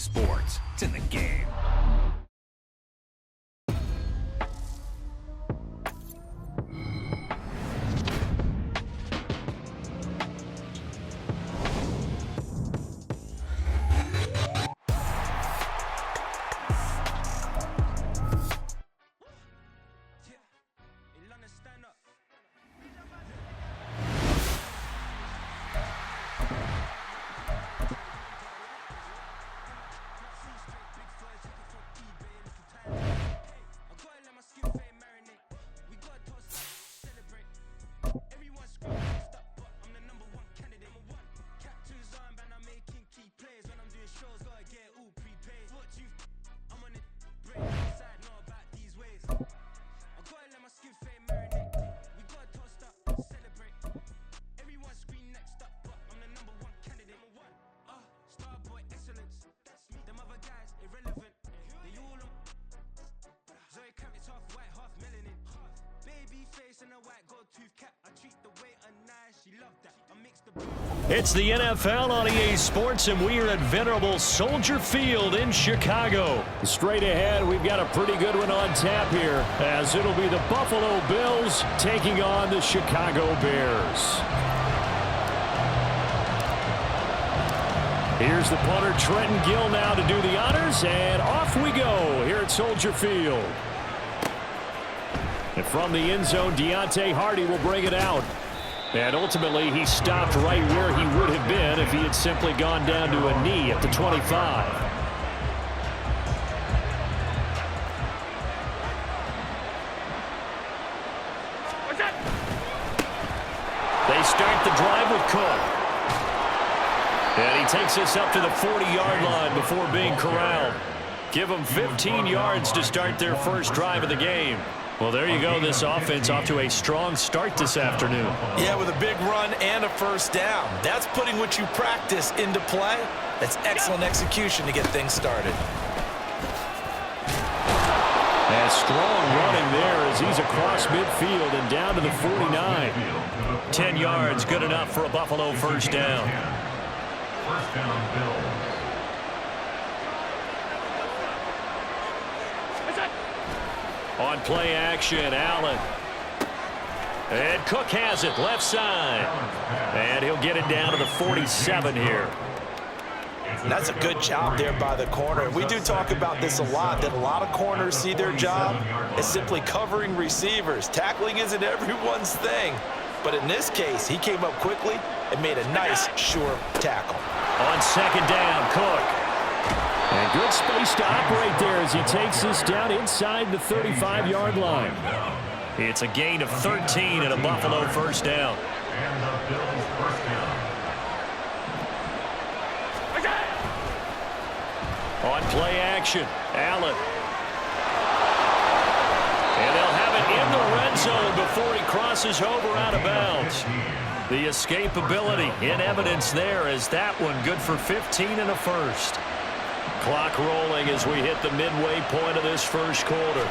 Sports. It's in the game. It's the NFL on EA Sports, and we are at venerable Soldier Field in Chicago. Straight ahead, we've got a pretty good one on tap here, as it'll be the Buffalo Bills taking on the Chicago Bears. Here's the punter, Trenton Gill, now to do the honors, and off we go here at Soldier Field. And from the end zone, Deontay Hardy will bring it out. And ultimately, he stopped right where he would have been if he had simply gone down to a knee at the 25. They start the drive with Cook. And he takes us up to the 40-yard line before being corralled. Give them 15 yards to start their first drive of the game. Well, there you go. This offense off to a strong start this afternoon. Yeah, with a big run and a first down. That's putting what you practice into play. That's excellent execution to get things started. And strong running there as he's across midfield and down to the 49. 10 yards, good enough for a Buffalo first down. First down, Bills. On play action, Allen. And Cook has it, left side. And he'll get it down to the 47 here. That's a good job there by the corner. We do talk about this a lot, that a lot of corners see their job as simply covering receivers. Tackling isn't everyone's thing. But in this case, he came up quickly and made a nice, sure tackle. On second down, Cook. And good space to operate there as he takes this down inside the 35-yard line. It's a gain of 13 and a Buffalo first down. And the Bills first down. On play action, Allen. And they'll have it in the red zone before he crosses over out of bounds. The escapability in evidence there as that one good for 15 and a first. Clock rolling as we hit the midway point of this first quarter.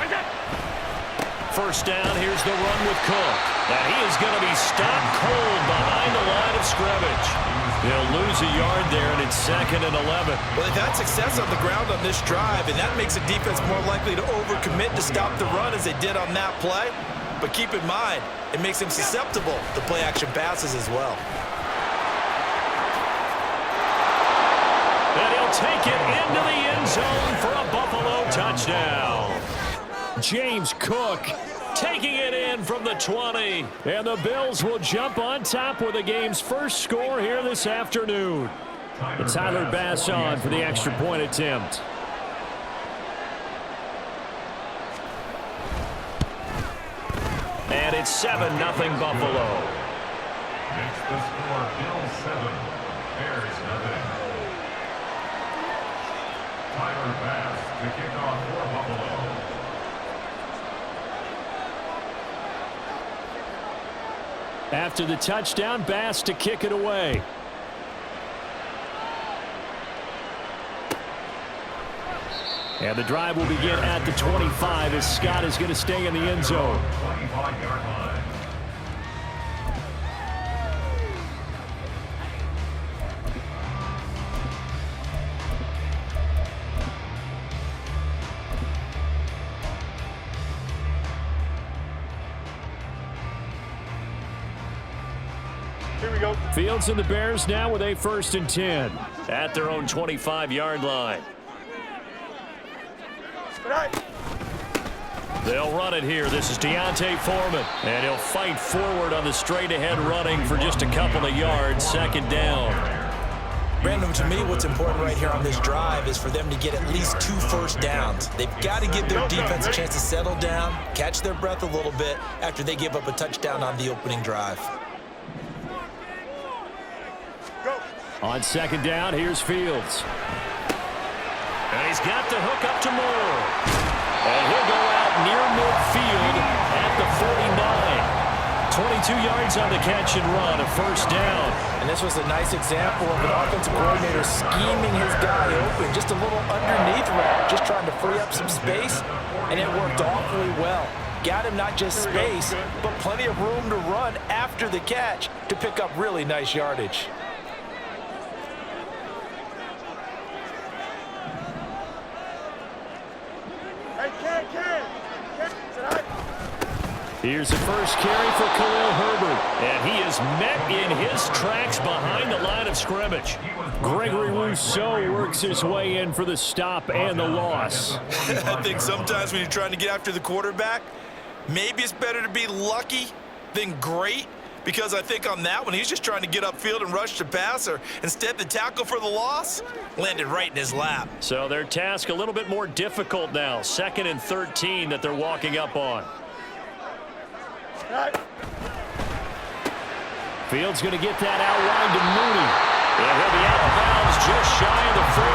First down, here's the run with Cook. And he is going to be stopped cold behind the line of scrimmage. They'll lose a yard there, and it's 2nd and 11. Well, they've had success on the ground on this drive, and that makes a defense more likely to overcommit to stop the run as they did on that play. But keep in mind, it makes them susceptible to play-action passes as well. And he'll take it into the end zone for a Buffalo touchdown. James Cook taking it in from the 20. And the Bills will jump on top with the game's first score here this afternoon. It's Tyler Bass on for the extra point attempt. And it's 7-0 Buffalo. Makes the score Bills 7, Bears 0. Tyler Bass to kick off for Buffalo. After the touchdown, Bass to kick it away. And the drive will begin at the 25 as Scott is going to stay in the end zone. 25-yard line. Here we go. Fields and the Bears now with a 1st and 10 at their own 25-yard line. They'll run it here. This is Deontay Foreman, and he'll fight forward on the straight-ahead running for just a couple of yards. 2nd down. Brandon, to me, what's important right here on this drive is for them to get at least 2 first downs. They've got to give their defense a chance to settle down, catch their breath a little bit after they give up a touchdown on the opening drive. On 2nd down, here's Fields. And he's got the hook up to Moore. And he'll go out near midfield at the 49. 22 yards on the catch and run, a 1st down. And this was a nice example of an offensive coordinator scheming his guy open, just a little underneath route, just trying to free up some space, and it worked awfully well. Got him not just space, but plenty of room to run after the catch to pick up really nice yardage. Here's the first carry for Khalil Herbert, and he is met in his tracks behind the line of scrimmage. Gregory Rousseau works his way in for the stop and the loss. I think sometimes when you're trying to get after the quarterback, maybe it's better to be lucky than great, because I think on that one, he's just trying to get upfield and rush the passer. Instead, the tackle for the loss landed right in his lap. So their task a little bit more difficult now. 2nd and 13 that they're walking up on. Fields going to get that outline to Mooney. And he'll be out of bounds just shy of the 40.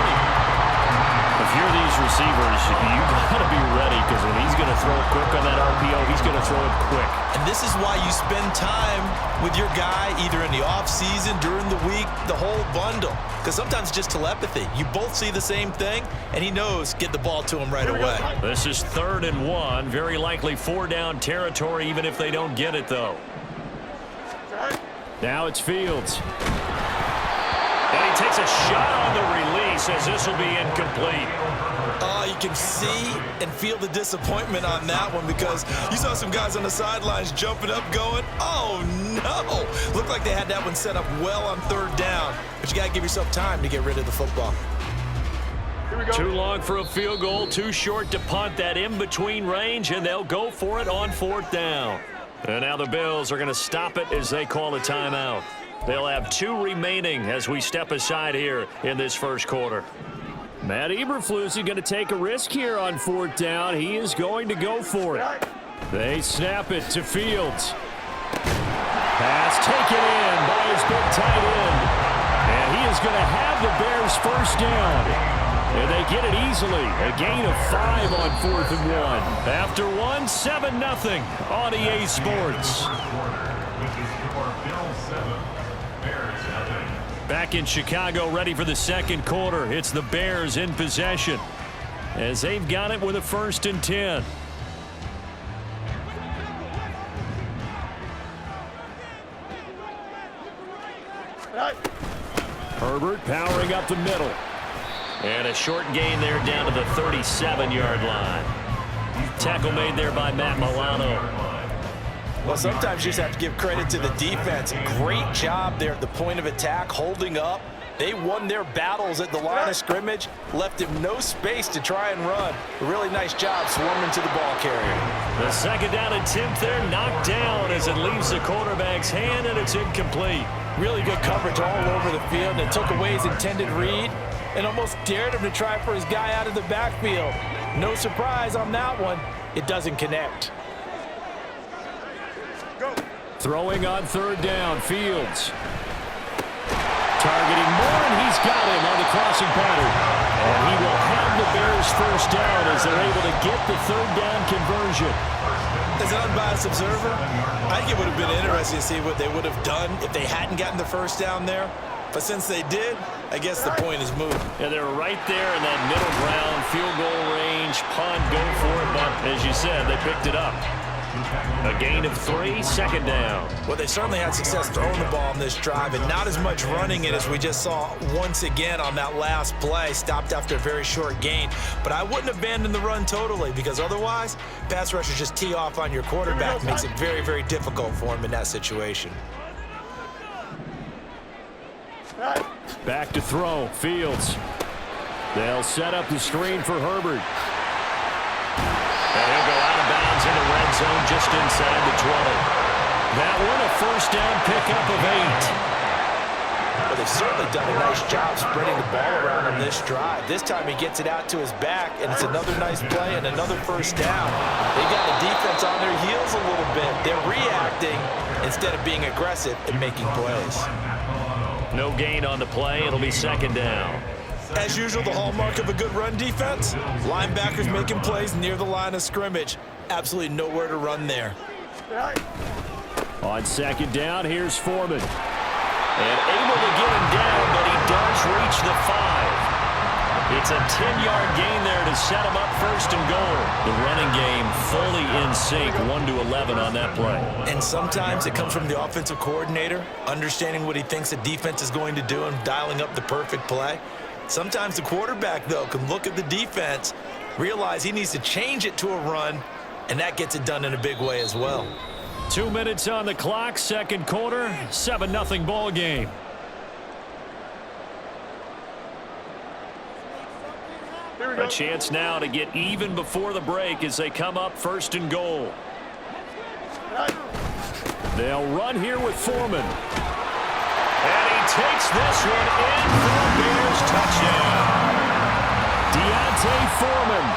If you're these receivers, you got to be ready, because when he's going to throw it quick on that RPO, he's going to throw it quick. And this is why you spend time with your guy either in the offseason, during the week, the whole bundle. Because sometimes it's just telepathy. You both see the same thing, and he knows get the ball to him right away. This is 3rd and 1. Very likely 4-down territory, even if they don't get it, though. Now it's Fields. And he takes a shot on the release, as this will be incomplete. You can see and feel the disappointment on that one, because you saw some guys on the sidelines jumping up going, oh no! Looked like they had that one set up well on 3rd down, but you got to give yourself time to get rid of the football. Too long for a field goal, too short to punt. That in-between range, and they'll go for it on 4th down. And now the Bills are going to stop it as they call a timeout. They'll have 2 remaining as we step aside here in this 1st quarter. Matt Eberflus is going to take a risk here on 4th down. He is going to go for it. They snap it to Fields. Pass taken in by his big tight end. And he is going to have the Bears 1st down. And they get it easily. A gain of 5 on 4th and 1. After 1, 7-0 on EA Sports. Back in Chicago, ready for the 2nd quarter. It's the Bears in possession, as they've got it with a 1st and 10. Herbert powering up the middle. And a short gain there down to the 37-yard line. Tackle made there by Matt Milano. Well, sometimes you just have to give credit to the defense. Great job there at the point of attack, holding up. They won their battles at the line of scrimmage, left him no space to try and run. A really nice job swarming to the ball carrier. The 2nd down attempt there knocked down as it leaves the quarterback's hand, and it's incomplete. Really good coverage all over the field, and it took away his intended read and almost dared him to try for his guy out of the backfield. No surprise on that one. It doesn't connect. Throwing on 3rd down, Fields. Targeting Moore, and he's got him on the crossing pattern. And he will have the Bears 1st down as they're able to get the 3rd down conversion. As an unbiased observer, I think it would have been interesting to see what they would have done if they hadn't gotten the 1st down there. But since they did, I guess the point is moved. Yeah, they're right there in that middle ground, field goal range, punt, go for it. But as you said, they picked it up. A gain of 3, 2nd down. Well, they certainly had success throwing the ball on this drive, and not as much running it as we just saw once again on that last play. Stopped after a very short gain. But I wouldn't abandon the run totally, because otherwise, pass rushers just tee off on your quarterback. Makes it very, very difficult for him in that situation. Back to throw. Fields. They'll set up the screen for Herbert. And he'll go out of bounds in the red zone just inside the 20. That one a first down pickup of 8. Well, they've certainly done a nice job spreading the ball around on this drive. This time he gets it out to his back, and it's another nice play and another first down. They got the defense on their heels a little bit. They're reacting instead of being aggressive and making plays. No gain on the play. It'll be second down. As usual, the hallmark of a good run defense, linebackers making plays near the line of scrimmage. Absolutely nowhere to run there. On second down, here's Foreman. And able to get him down, but he does reach the 5. It's a 10-yard gain there to set him up first and goal. The running game fully in sync, 1-11 on that play. And sometimes it comes from the offensive coordinator, understanding what he thinks the defense is going to do and dialing up the perfect play. Sometimes the quarterback, though, can look at the defense, realize he needs to change it to a run, and that gets it done in a big way as well. 2 minutes on the clock, second quarter, 7-0 ball game. A chance now to get even before the break as they come up first and goal. They'll run here with Foreman. And he takes this one in for a Bears touchdown. Deontay Foreman,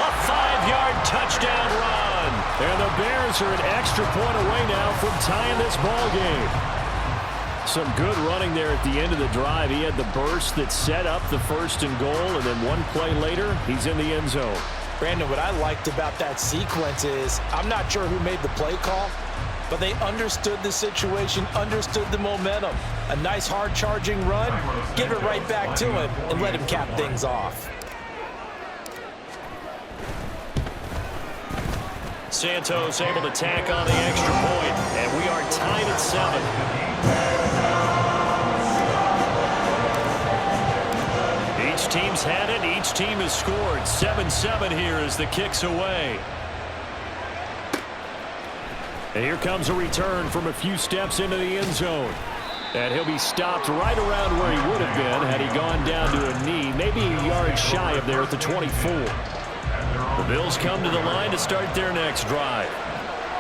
a 5-yard touchdown run. And the Bears are an extra point away now from tying this ball game. Some good running there at the end of the drive. He had the burst that set up the first and goal, and then one play later, he's in the end zone. Brandon, what I liked about that sequence is I'm not sure who made the play call, but they understood the situation, understood the momentum. A nice hard-charging run, give it right back to him, and let him cap things off. Santos able to tack on the extra point, and we are tied at 7. Each team's had it. Each team has scored. 7-7 here as the kick's away. And here comes a return from a few steps into the end zone. And he'll be stopped right around where he would have been had he gone down to a knee, maybe a yard shy of there at the 24. The Bills come to the line to start their next drive.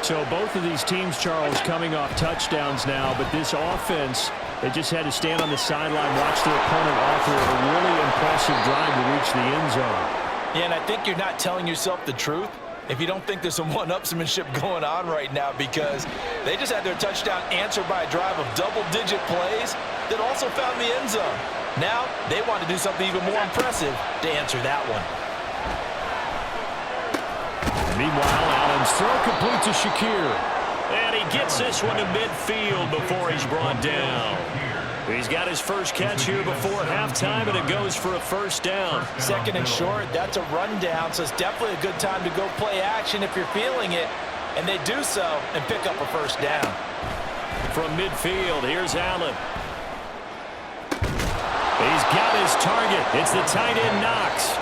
So both of these teams, Charles, coming off touchdowns now, but this offense, they just had to stand on the sideline, watch their opponent offer a really impressive drive to reach the end zone. Yeah, and I think you're not telling yourself the truth if you don't think there's some one-upsmanship going on right now, because they just had their touchdown answered by a drive of double-digit plays that also found the end zone. Now they want to do something even more impressive to answer that one. Meanwhile, Allen's throw complete to Shakir. And he gets this one to midfield before he's brought down. He's got his first catch here before halftime, and it goes for a first down. Second and short, that's a rundown, so it's definitely a good time to go play action if you're feeling it. And they do so and pick up a first down. From midfield, here's Allen. He's got his target. It's the tight end Knox.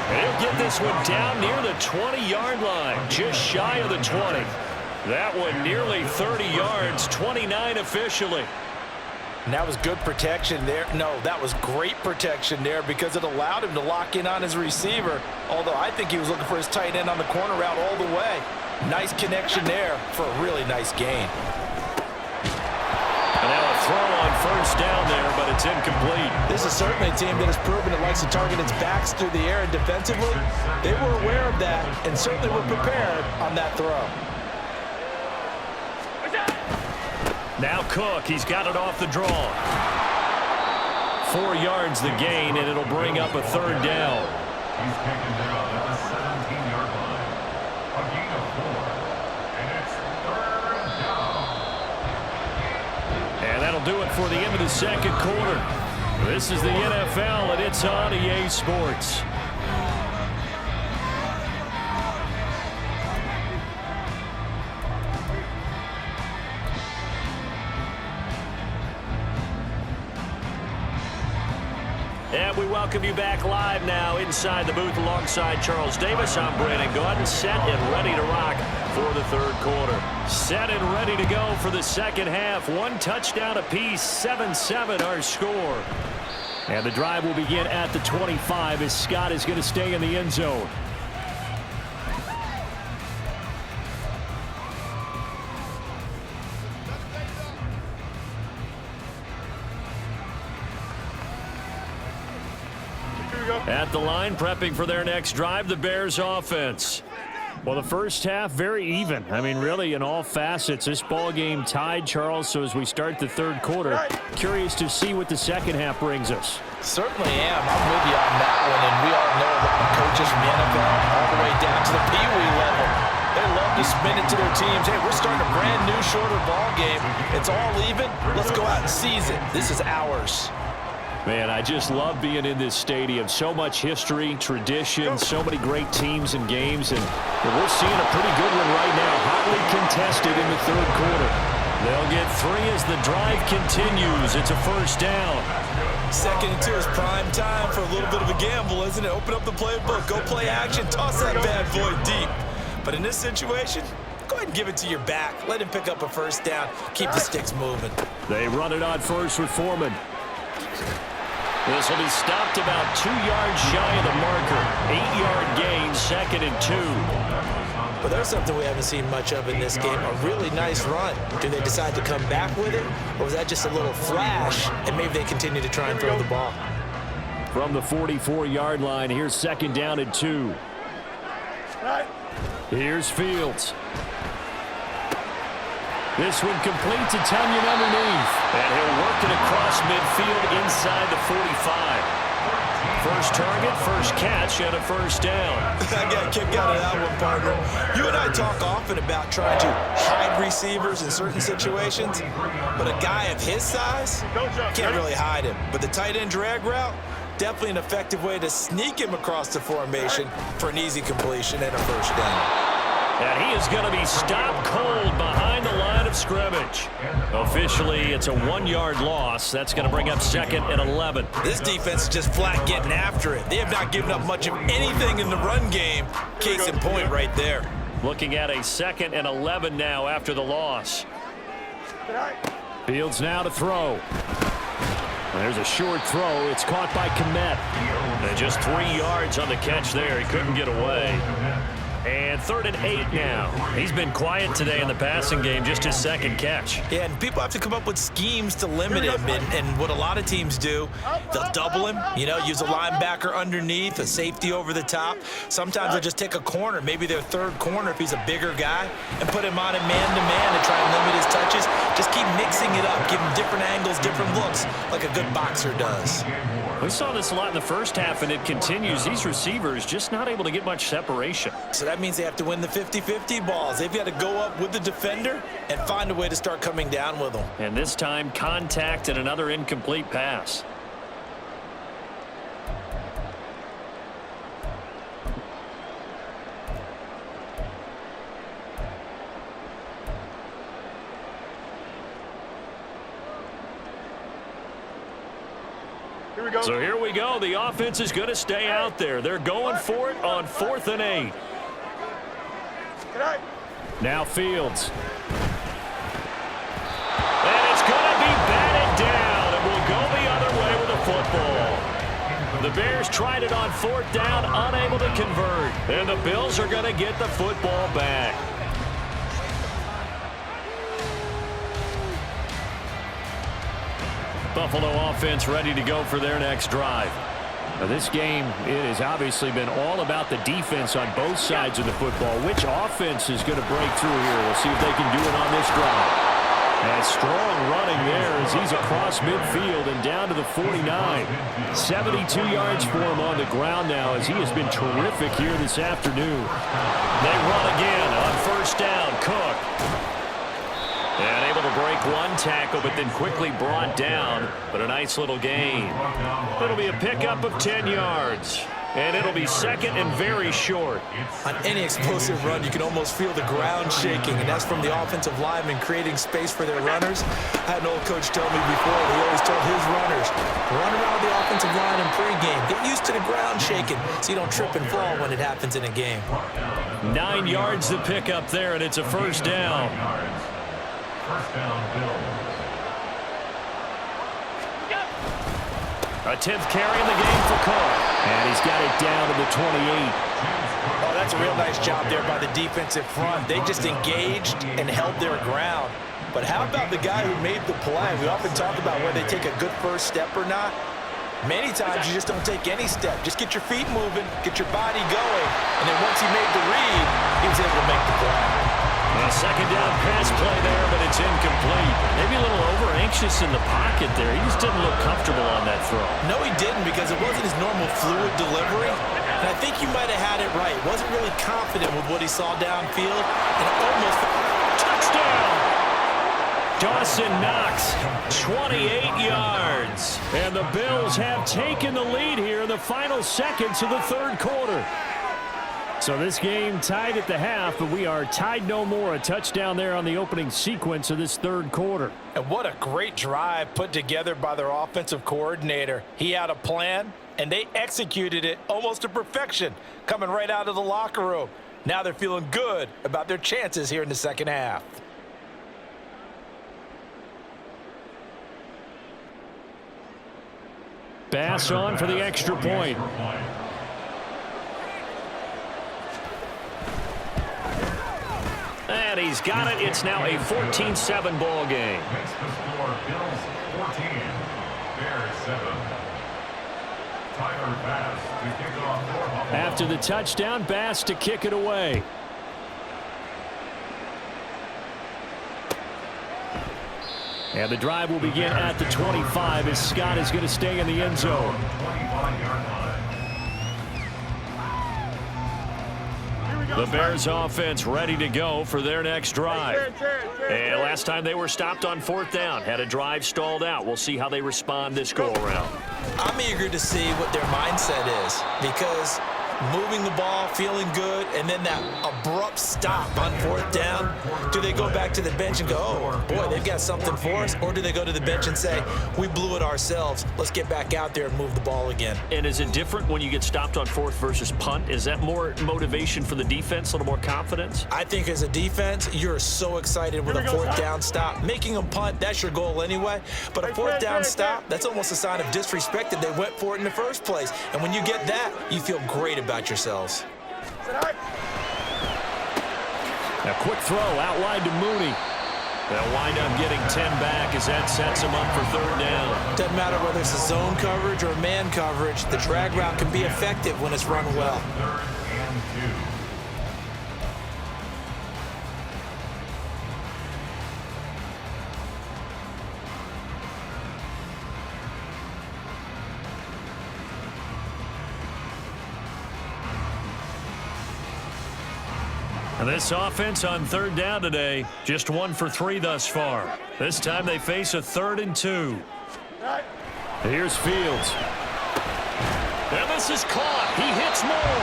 He'll get this one down near the 20-yard line, just shy of the 20. That one nearly 30 yards, 29 officially. And that was good protection there. No, that was great protection there because it allowed him to lock in on his receiver, although I think he was looking for his tight end on the corner route all the way. Nice connection there for a really nice gain. And now a throw on first down there, but it's incomplete. This is certainly a team that has proven it likes to target its backs through the air, and defensively, they were aware of that and certainly were prepared on that throw. Now Cook, he's got it off the draw. 4 yards the gain, and it'll bring up a third down. He's taken down at the 17-yard line. A gain of 4, and it's third down. And that'll do it for the end of the second quarter. This is the NFL, and it's on EA Sports. And we welcome you back live now inside the booth alongside Charles Davis. I'm Brandon Gaudin, set and ready to rock for the third quarter. Set and ready to go for the second half. One touchdown apiece, 7-7 our score. And the drive will begin at the 25 as Scott is going to stay in the end zone. At the line, prepping for their next drive, the Bears offense. Well, the first half, very even. I mean, really, in all facets, this ball game tied, Charles. So as we start the third quarter, curious to see what the second half brings us. Certainly am. I'm with you on that one. And we all know a lot of coaches from the NFL all the way down to the Pee Wee level. They love to spin it to their teams. Hey, we're starting a brand new, shorter ball game. It's all even. Let's go out and seize it. This is ours. Man, I just love being in this stadium. So much history, tradition, so many great teams and games. And we're seeing a pretty good one right now, hotly contested in the third quarter. They'll get 3 as the drive continues. It's a first down. 2nd and 2 is prime time for a little bit of a gamble, isn't it? Open up the playbook, go play action, toss that bad boy deep. But in this situation, go ahead and give it to your back. Let him pick up a first down. Keep the sticks moving. They run it on first with Foreman. This will be stopped about 2 yards shy of the marker. 8-yard gain, 2nd and 2. But there's something we haven't seen much of in this game, a really nice run. Do they decide to come back with it, or was that just a little flash, and maybe they continue to try and throw the ball? From the 44-yard line, here's 2nd down and 2. Here's Fields. This one complete to Tonyan underneath. And he'll work it across midfield inside the 45. First target, first catch, and a first down. I got a kick out of that one, partner. You and I talk often about trying to hide receivers in certain situations, but a guy of his size can't really hide him. But the tight end drag route, definitely an effective way to sneak him across the formation for an easy completion and a first down. And he is going to be stopped cold behind the line of scrimmage. Officially, it's a 1-yard loss. That's going to bring up 2nd and 11. This defense is just flat getting after it. They have not given up much of anything in the run game. Case in point right there. Looking at a 2nd and 11 now after the loss. Fields now to throw. There's a short throw. It's caught by Kmet. And just 3 yards on the catch there. He couldn't get away. And 3rd and 8 now. He's been quiet today in the passing game, just his 2nd catch. Yeah, and people have to come up with schemes to limit him. And what a lot of teams do, they'll double him, use a linebacker underneath, a safety over the top. Sometimes they'll just take a corner, maybe their 3rd corner if he's a bigger guy, and put him on a man-to-man to try and limit his touches. Just keep mixing it up, give him different angles, different looks, like a good boxer does. We saw this a lot in the first half, and it continues. These receivers just not able to get much separation. So that means they have to win the 50-50 balls. They've got to go up with the defender and find a way to start coming down with them. And this time, contact and another incomplete pass. So here we go. The offense is going to stay out there. They're going for it on 4th and 8. Now Fields. And it's going to be batted down, and we'll go the other way with the football. The Bears tried it on 4th down, unable to convert. And the Bills are going to get the football back. Buffalo offense ready to go for their next drive. Now this game, it has obviously been all about the defense on both sides of the football. Which offense is going to break through here? We'll see if they can do it on this drive. And strong running there as he's across midfield and down to the 49. 72 yards for him on the ground now as he has been terrific here this afternoon. They run again on 1st down. Cook. And able to break one tackle, but then quickly brought down. But a nice little gain. It'll be a pickup of 10 yards. And it'll be second and very short. On any explosive run, you can almost feel the ground shaking, and that's from the offensive linemen creating space for their runners. I had an old coach tell me before, he always told his runners, run around the offensive line in pregame. Get used to the ground shaking so you don't trip and fall when it happens in a game. 9 yards to pick up there, and it's a first down. First down, Bills. A 10th carry in the game for Cole. And he's got it down to the 28. Oh, that's a real nice job there by the defensive front. They just engaged and held their ground. But how about the guy who made the play? We often talk about whether they take a good first step or not. Many times you just don't take any step. Just get your feet moving, get your body going, and then once he made the read, he was able to make the play. A second down pass play there, but it's incomplete. Maybe a little over-anxious in the pocket there. He just didn't look comfortable on that throw. No, he didn't, because it wasn't his normal fluid delivery. And I think you might have had it right. Wasn't really confident with what he saw downfield, and almost... Touchdown! Dawson Knox, 28 yards. And the Bills have taken the lead here in the final seconds of the third quarter. So this game tied at the half, but we are tied no more. A touchdown there on the opening sequence of this third quarter. And what a great drive put together by their offensive coordinator. He had a plan, and they executed it almost to perfection, coming right out of the locker room. Now they're feeling good about their chances here in the second half. Bass on for the extra point. And he's got it. It's now a 14-7 ball game. Makes the score Bills 14, Bears 7. Tyler Bass to kick it off for Buffalo. After the touchdown, Bass to kick it away. And the drive will begin at the 25 as Scott is going to stay in the end zone. 25-yard line. The Bears offense ready to go for their next drive. And last time they were stopped on fourth down, had a drive stalled out. We'll see how they respond this go-around. I'm eager to see what their mindset is, because moving the ball, feeling good, and then that abrupt stop on fourth down. Do they go back to the bench and go, oh, boy, they've got something for us? Or do they go to the bench and say, we blew it ourselves. Let's get back out there and move the ball again. And is it different when you get stopped on fourth versus punt? Is that more motivation for the defense, a little more confidence? I think as a defense, you're so excited with a fourth down stop. Making them punt, that's your goal anyway. But a fourth down stop, that's almost a sign of disrespect that they went for it in the first place. And when you get that, you feel great about yourselves. A quick throw out wide to Mooney. They'll wind up getting 10 back as that sets them up for third down. Doesn't matter whether it's a zone coverage or man coverage, the drag route can be effective when it's run well. 3rd and 2. And this offense on third down today, just 1 for 3 thus far. This time they face a 3rd and 2. Here's Fields. And this is caught. He hits more.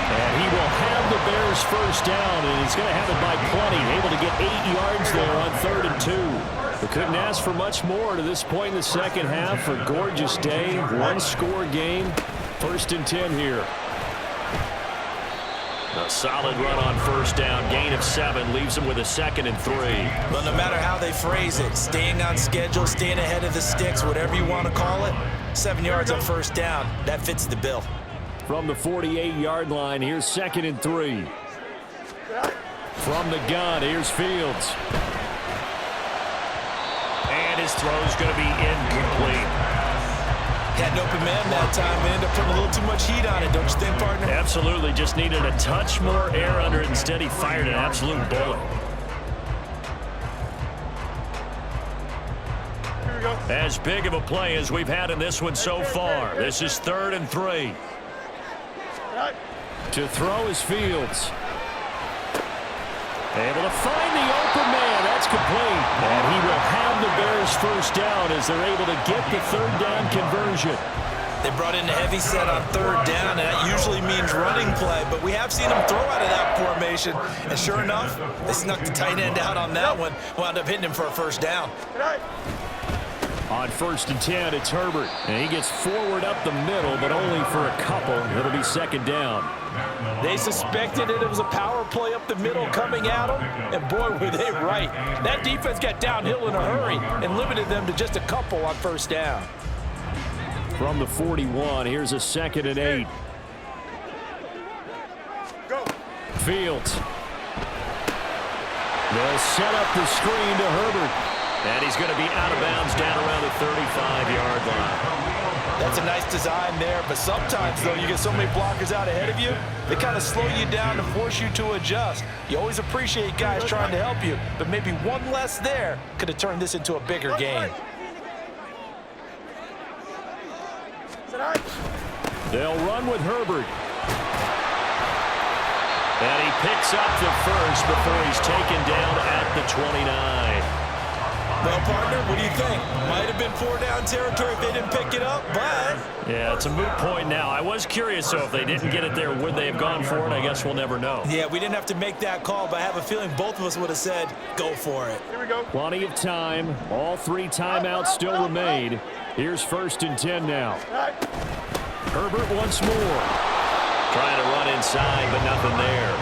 And he will have the Bears first down, and he's going to have it by plenty. Able to get 8 yards there on 3rd and 2. We couldn't ask for much more to this point in the second half. For a gorgeous day, one-score game. 1st and 10 here. A solid run on first down. Gain of 7 leaves them with a 2nd and 3. Well, no matter how they phrase it, staying on schedule, staying ahead of the sticks, whatever you want to call it, 7 yards on first down, that fits the bill. From the 48-yard line, here's 2nd and 3. From the gun, here's Fields. And his throw's going to be incomplete. Had an open man that time and ended up putting a little too much heat on it, don't you think, partner? Absolutely. Just needed a touch more air under it. Instead, he fired an absolute bullet. As big of a play as we've had in this one so far. This is 3rd and 3. To throw is Fields. Able to find the open man. That's complete. And he will have the Bears first down as they're able to get the 3rd down conversion. They brought in a heavy set on third down, and that usually means running play, but we have seen them throw out of that formation, and sure enough, they snuck the tight end out on that one, wound up hitting him for a first down. On 1st and 10, it's Herbert, and he gets forward up the middle, but only for a couple. It'll be 2nd down. They suspected it was a power play up the middle coming at them, and boy, were they right. That defense got downhill in a hurry and limited them to just a couple on 1st down. From the 41, here's a 2nd and 8. Go. Fields. They'll set up the screen to Herbert. And he's going to be out of bounds down around the 35-yard line. That's a nice design there, but sometimes, though, you get so many blockers out ahead of you, they kind of slow you down and force you to adjust. You always appreciate guys trying to help you, but maybe one less there could have turned this into a bigger game. They'll run with Herbert. And he picks up the first before he's taken down at the 29. Well, partner, what do you think? Might have been 4-down territory if they didn't pick it up, but... Yeah, it's a moot point now. I was curious, so if they didn't get it there, would they have gone for it? I guess we'll never know. Yeah, we didn't have to make that call, but I have a feeling both of us would have said, go for it. Here we go. Plenty of time. All 3 timeouts still remain. Here's 1st and 10 now. Herbert once more. Trying to run inside, but nothing there.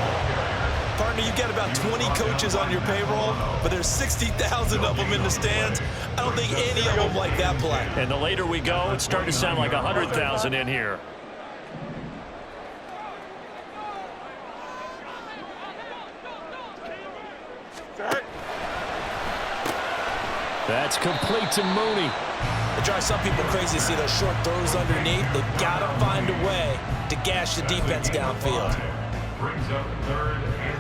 Partner, you've got about 20 coaches on your payroll, but there's 60,000 of them in the stands. I don't think any of them like that play. And the later we go, it's starting to sound like 100,000 in here. That's complete to Mooney. It drives some people crazy to see those short throws underneath. They've got to find a way to gash the defense downfield. Brings up 3rd and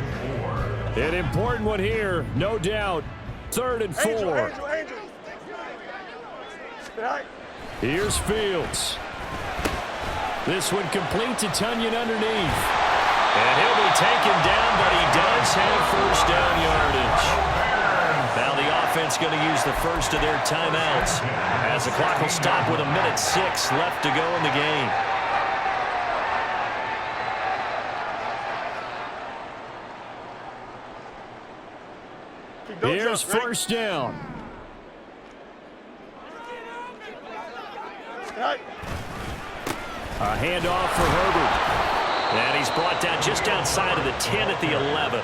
4. An important one here, no doubt. 3rd and 4. Here's Fields. This one complete to Tunyon underneath. And he'll be taken down, but he does have 1st down yardage. Now the offense going to use the first of their timeouts as the clock will stop with 1:06 left to go in the game. Here's 1st down. A handoff for Herbert. And he's brought down just outside of the 10 at the 11.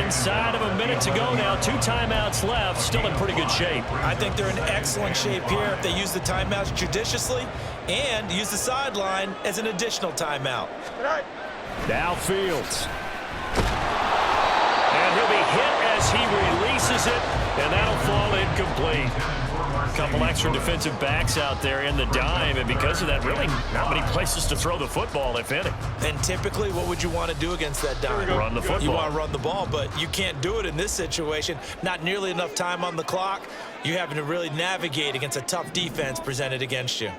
Inside of a minute to go now. 2 timeouts left. Still in pretty good shape. I think they're in excellent shape here if they use the timeouts judiciously and use the sideline as an additional timeout. Now Fields. And he'll be hit as he releases it, and that'll fall incomplete. A couple extra defensive backs out there in the dime, and because of that, really not many places to throw the football, if any. And typically, what would you want to do against that dime? Run the football. You want to run the ball, but you can't do it in this situation. Not nearly enough time on the clock. You're having to really navigate against a tough defense presented against you.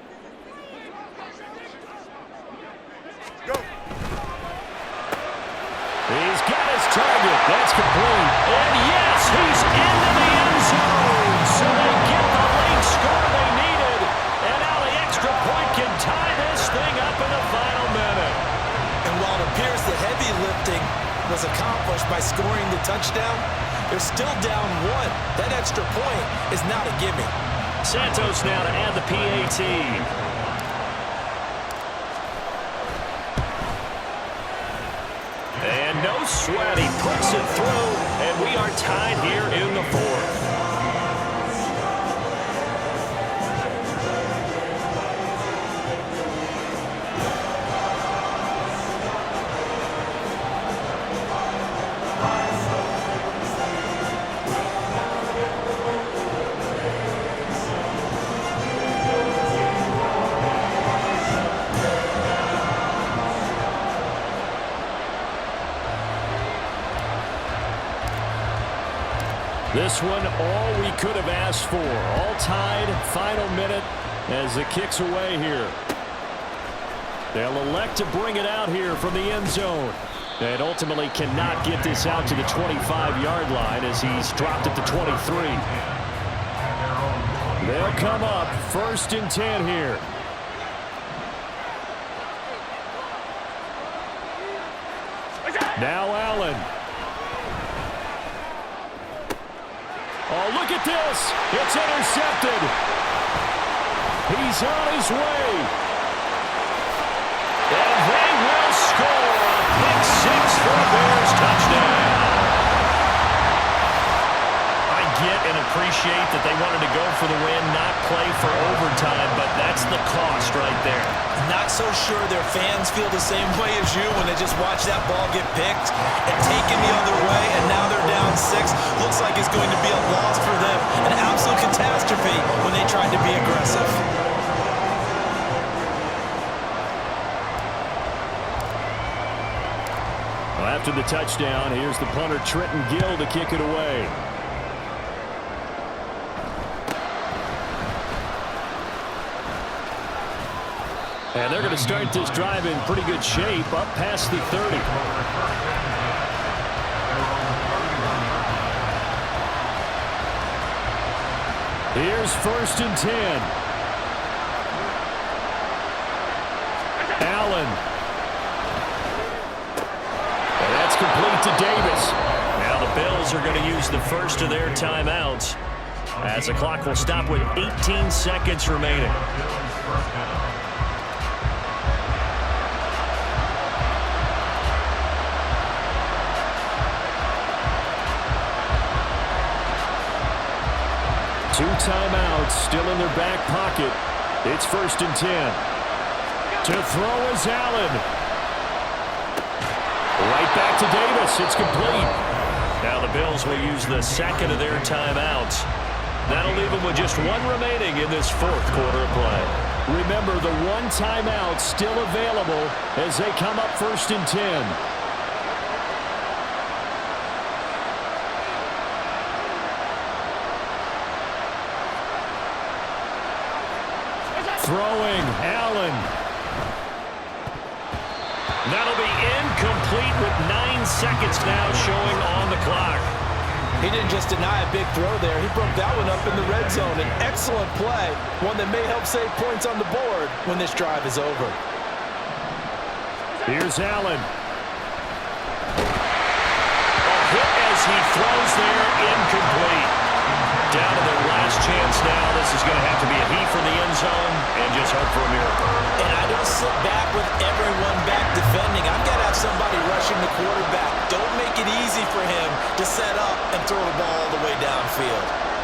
He's got his target. That's complete. And yes, he's into the end zone. So they get the late score they needed. And now the extra point can tie this thing up in the final minute. And while it appears the heavy lifting was accomplished by scoring the touchdown, they're still down 1. That extra point is not a gimme. Santos now to add the PAT. And no sweat, he puts it through, and we are tied here in the 4th. This one, all we could have asked for. All tied, final minute as the kick's away here. They'll elect to bring it out here from the end zone. And ultimately cannot get this out to the 25-yard line as he's dropped at the 23. They'll come up 1st and 10 here. Now Allen. Oh, look at this. It's intercepted. He's on his way. And they will score a pick six for the Bears touchdown. I get and appreciate that they wanted to go for the win, not play for overtime, but that's the cost right there. Not so sure their fans feel the same way as you when they just watch that ball get picked and taken the other way, and now they're down 6. Looks like it's going to be a loss for them. An absolute catastrophe when they tried to be aggressive. Well, after the touchdown, here's the punter Trenton Gill to kick it away. And they're going to start this drive in pretty good shape, up past the 30. Here's 1st and 10. Allen. And that's complete to Davis. Now the Bills are going to use the first of their timeouts as the clock will stop with 18 seconds remaining. Two timeouts still in their back pocket. It's 1st and 10. To throw is Allen. Right back to Davis. It's complete. Now the Bills will use the second of their timeouts. That'll leave them with just one remaining in this 4th quarter of play. Remember, the one timeout still available as they come up 1st and 10. Throwing, Allen. That'll be incomplete with 9 seconds now showing on the clock. He didn't just deny a big throw there. He broke that one up in the red zone. An excellent play, one that may help save points on the board when this drive is over. Here's Allen. A hit as he throws there, incomplete. Down to their last chance now. This is going to have to be a heave for the end zone and just hope for a miracle. And I don't sit back with everyone back defending. I've got to have somebody rushing the quarterback. Don't make it easy for him to set up and throw the ball all the way downfield.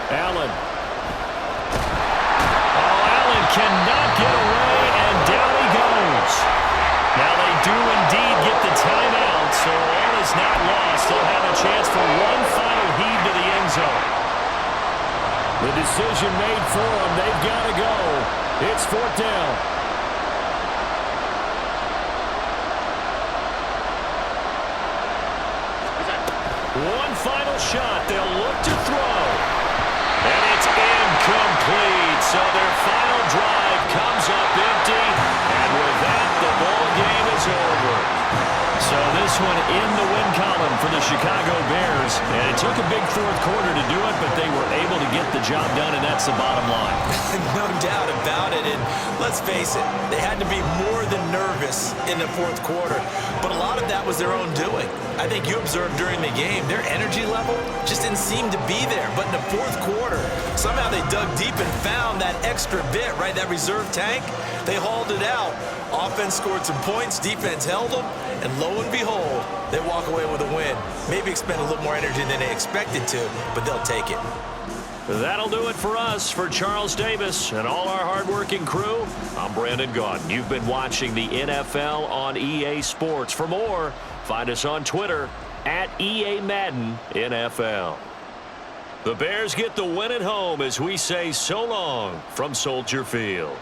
Allen. Oh, Allen cannot get away, and down he goes. Now they do indeed get the timeout, so all is not lost. They'll have a chance for one final heave to the end zone. The decision made for them. They've got to go. It's 4th down. One final shot. They'll look to throw. And it's incomplete. So their final drive comes up empty. And with that, the ball game is over. So this one in the win column for the Chicago Bears. And it took a big 4th quarter to do it, but they were able to get the job done, and that's the bottom line. No doubt about it. And let's face it, they had to be more than nervous in the 4th quarter. But a lot of that was their own doing. I think you observed during the game, their energy level just didn't seem to be there. But in the 4th quarter, somehow they dug deep and found that extra bit, right, that reserve tank. They hauled it out. Offense scored some points, defense held them, and lo and behold, they walk away with a win. Maybe expend a little more energy than they expected to, but they'll take it. That'll do it for us. For Charles Davis and all our hardworking crew, I'm Brandon Gaudin. You've been watching the NFL on EA Sports. For more, find us on Twitter at EA Madden NFL. The Bears get the win at home as we say so long from Soldier Field.